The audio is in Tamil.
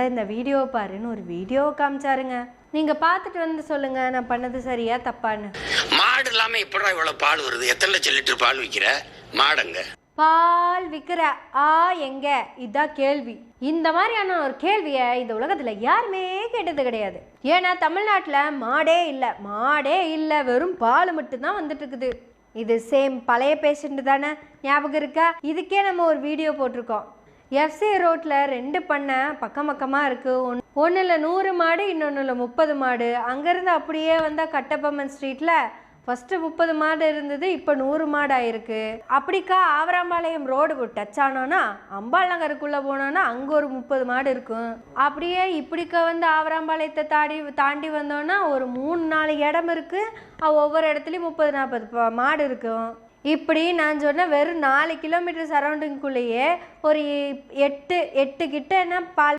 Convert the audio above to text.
இந்த வீடியோ பாருன்னு ஒரு வீடியோ காமிச்சாருங்க. நீங்க பார்த்துட்டு வந்து சொல்லுங்க நான் பண்ணது சரியா தப்பான்னு. மாடு இல்லாம எப்படா இவ்வளவு பால் வருது? எத்தனை லட்சம் லிட்டர் பால் விக்கிற மாடுங்க? பால் விற்கிற எங்க இதான் கேள்வி. இந்த மாதிரியான ஒரு கேள்வியை இந்த உலகத்துல யாருமே கேட்டது கிடையாது. ஏன்னா தமிழ்நாட்டில் மாடே இல்லை, வெறும் பால் மட்டும்தான் வந்துட்டு இருக்குது. இது சேம் பழைய பேஷண்ட் தானே, ஞாபகம் இருக்கா? இதுக்கே நம்ம ஒரு வீடியோ போட்டிருக்கோம். எஃப்சி ரோட்டில் 2 பண்ணை பக்கம் பக்கமாக இருக்குது. ஒன்றில் 100 மாடு, இன்னொன்றில் 30 மாடு. அங்கேருந்து அப்படியே வந்தால் கட்டபொம்மன் ஸ்ட்ரீட்டில் ஃபஸ்ட்டு 30 மாடு இருந்தது, இப்போ 100 மாடு ஆயிருக்கு. அப்படிக்கா ஆவராம்பாளையம் ரோடு டச் ஆனோன்னா அம்பாள் நகருக்குள்ளே போனோன்னா அங்கே ஒரு 30 மாடு இருக்கும். அப்படியே இப்படிக்கா வந்து ஆவராம்பாளையத்தை தாண்டி வந்தோன்னா ஒரு 3-4 இடம் இருக்குது. ஒவ்வொரு இடத்துலையும் 30-40 மாடு இருக்கும். இப்படி நான் சொன்ன வெறும் 4 கிலோமீட்டர் சரௌண்டிங்குள்ளேயே ஒரு 8 கிட்ட பால்